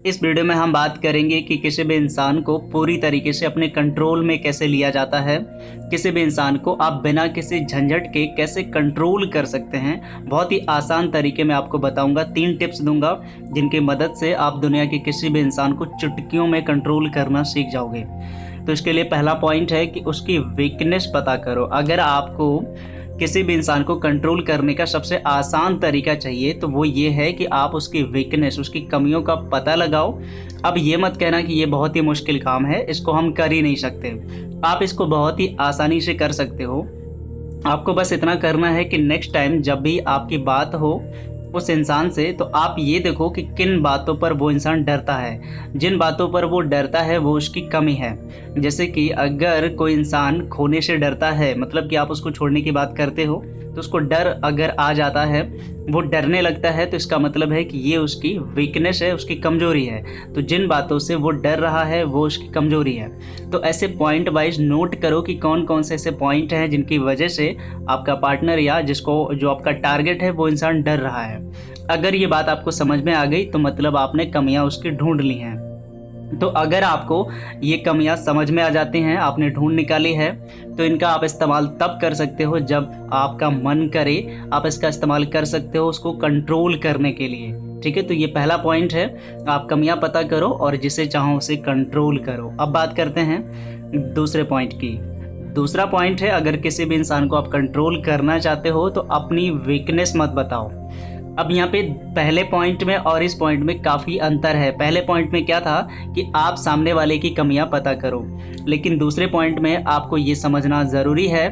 इस वीडियो में हम बात करेंगे कि किसी भी इंसान को पूरी तरीके से अपने कंट्रोल में कैसे लिया जाता है। किसी भी इंसान को आप बिना किसी झंझट के कैसे कंट्रोल कर सकते हैं। बहुत ही आसान तरीके में आपको बताऊंगा, 3 टिप्स दूंगा जिनकी मदद से आप दुनिया के किसी भी इंसान को चुटकियों में कंट्रोल करना सीख जाओगे। तो इसके लिए पहला पॉइंट है कि उसकी वीकनेस पता करो। अगर आपको किसी भी इंसान को कंट्रोल करने का सबसे आसान तरीका चाहिए तो वो ये है कि आप उसकी वीकनेस, उसकी कमियों का पता लगाओ। अब ये मत कहना कि ये बहुत ही मुश्किल काम है, इसको हम कर ही नहीं सकते। आप इसको बहुत ही आसानी से कर सकते हो। आपको बस इतना करना है कि नेक्स्ट टाइम जब भी आपकी बात हो उस इंसान से, तो आप ये देखो कि किन बातों पर वो इंसान डरता है। जिन बातों पर वो डरता है वो उसकी कमी है। जैसे कि अगर कोई इंसान खोने से डरता है, मतलब कि आप उसको छोड़ने की बात करते हो तो उसको डर अगर आ जाता है, वो डरने लगता है, तो इसका मतलब है कि ये उसकी वीकनेस है, उसकी कमज़ोरी है। तो जिन बातों से वो डर रहा है वो उसकी कमज़ोरी है। तो ऐसे पॉइंट वाइज नोट करो कि कौन कौन से ऐसे पॉइंट हैं जिनकी वजह से आपका पार्टनर या जो आपका टारगेट है वो इंसान डर रहा है। अगर ये बात आपको समझ में आ गई तो मतलब आपने कमियां उसकी ढूंढ ली हैं। तो अगर आपको ये कमियां समझ में आ जाती हैं, आपने ढूंढ निकाली है, तो इनका आप इस्तेमाल तब कर सकते हो जब आपका मन करे। आप इसका इस्तेमाल कर सकते हो उसको कंट्रोल करने के लिए। ठीक है, तो ये पहला पॉइंट है, आप कमियां पता करो और जिसे चाहो उसे कंट्रोल करो। अब बात करते हैं दूसरे पॉइंट की। दूसरा पॉइंट है, अगर किसी भी इंसान को आप कंट्रोल करना चाहते हो तो अपनी वीकनेस मत बताओ। अब यहाँ पे पहले पॉइंट में और इस पॉइंट में काफ़ी अंतर है। पहले पॉइंट में क्या था कि आप सामने वाले की कमियां पता करो, लेकिन दूसरे पॉइंट में आपको ये समझना ज़रूरी है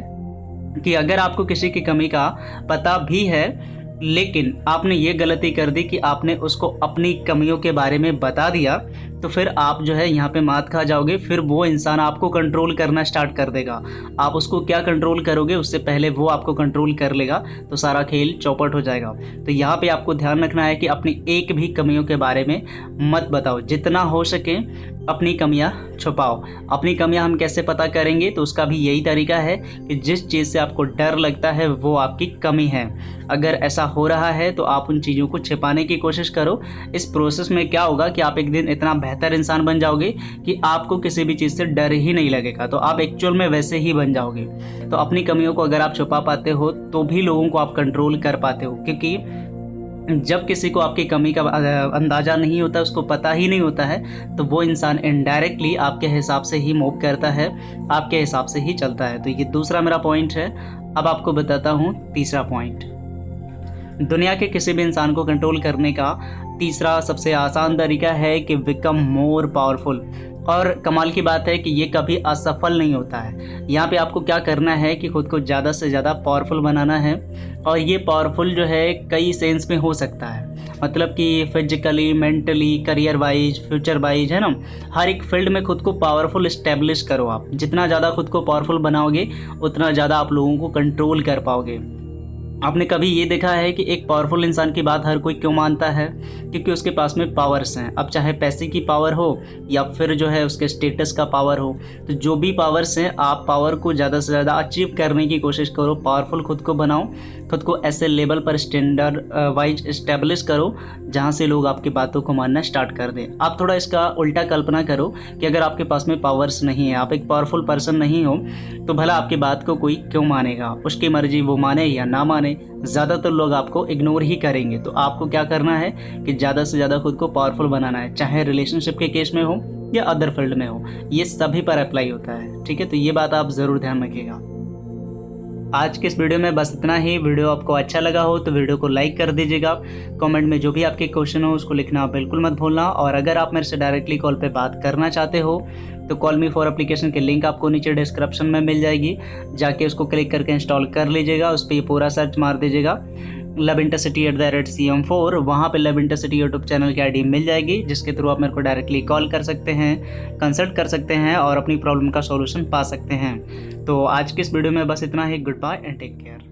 कि अगर आपको किसी की कमी का पता भी है लेकिन आपने ये गलती कर दी कि आपने उसको अपनी कमियों के बारे में बता दिया, तो फिर आप जो है यहाँ पे मात खा जाओगे। फिर वो इंसान आपको कंट्रोल करना स्टार्ट कर देगा। आप उसको क्या कंट्रोल करोगे, उससे पहले वो आपको कंट्रोल कर लेगा, तो सारा खेल चौपट हो जाएगा। तो यहाँ पे आपको ध्यान रखना है कि अपनी एक भी कमियों के बारे में मत बताओ। जितना हो सके अपनी कमियां छुपाओ। अपनी कमियां हम कैसे पता करेंगे, तो उसका भी यही तरीका है कि जिस चीज़ से आपको डर लगता है वो आपकी कमी है। अगर ऐसा हो रहा है तो आप उन चीज़ों को छिपाने की कोशिश करो। इस प्रोसेस में क्या होगा कि आप एक दिन इतना बेहतर इंसान बन जाओगे कि आपको किसी भी चीज़ से डर ही नहीं लगेगा। तो आप एक्चुअल में वैसे ही बन जाओगे। तो अपनी कमियों को अगर आप छुपा पाते हो तो भी लोगों को आप कंट्रोल कर पाते हो, क्योंकि जब किसी को आपकी कमी का अंदाज़ा नहीं होता, उसको पता ही नहीं होता है, तो वो इंसान इनडायरेक्टली आपके हिसाब से ही मूव करता है, आपके हिसाब से ही चलता है। तो ये दूसरा मेरा पॉइंट है। अब आपको बताता हूँ तीसरा पॉइंट। दुनिया के किसी भी इंसान को कंट्रोल करने का तीसरा सबसे आसान तरीका है कि बिकम मोर पावरफुल। और कमाल की बात है कि ये कभी असफल नहीं होता है। यहाँ पे आपको क्या करना है कि खुद को ज़्यादा से ज़्यादा पावरफुल बनाना है। और ये पावरफुल जो है कई सेंस में हो सकता है, मतलब कि physically, mentally, career wise, future wise, है ना। हर एक फील्ड में खुद को पावरफुल इस्टेब्लिश करो। आप जितना ज़्यादा खुद को पावरफुल बनाओगे उतना ज़्यादा आप लोगों को कंट्रोल कर पाओगे। आपने कभी ये देखा है कि एक पावरफुल इंसान की बात हर कोई क्यों मानता है? क्योंकि उसके पास में पावर्स हैं। अब चाहे पैसे की पावर हो या फिर जो है उसके स्टेटस का पावर हो, तो जो भी पावर्स हैं, आप पावर को ज़्यादा से ज़्यादा अचीव करने की कोशिश करो। पावरफुल खुद को बनाओ, खुद को ऐसे लेवल पर स्टैंडर्ड वाइज इस्टेब्लिश करो जहाँ से लोग आपकी बातों को मानना स्टार्ट कर दें। आप थोड़ा इसका उल्टा कल्पना करो कि अगर आपके पास में पावर्स नहीं है, आप एक पावरफुल पर्सन नहीं हो, तो भला आपकी बात को कोई क्यों मानेगा? उसकी मर्जी, वो माने या ना माने, ज़्यादातर लोग आपको इग्नोर ही करेंगे। तो आपको क्या करना है कि ज़्यादा से ज़्यादा खुद को पावरफुल बनाना है, चाहे रिलेशनशिप के केस में हो या अदर फील्ड में हो। ये सभी पर अप्लाई होता है। ठीक है, तो ये बात आप ज़रूर ध्यान रखिएगा। आज के इस वीडियो में बस इतना ही। वीडियो आपको अच्छा लगा हो तो वीडियो को लाइक कर दीजिएगा। कमेंट में जो भी आपके क्वेश्चन हो उसको लिखना बिल्कुल मत भूलना। और अगर आप मेरे से डायरेक्टली कॉल पे बात करना चाहते हो तो कॉल मी फॉर एप्लीकेशन की लिंक आपको नीचे डिस्क्रिप्शन में मिल जाएगी। जाके उसको क्लिक करके इंस्टॉल कर लीजिएगा। उस पर पूरा सर्च मार दीजिएगा lovintercity@cm4। वहाँ पे लव इंटरसिटी यूट्यूब चैनल की आईडी मिल जाएगी, जिसके थ्रू आप मेरे को डायरेक्टली कॉल कर सकते हैं, कंसल्ट कर सकते हैं और अपनी प्रॉब्लम का सॉल्यूशन पा सकते हैं। तो आज के इस वीडियो में बस इतना ही। Goodbye and take care.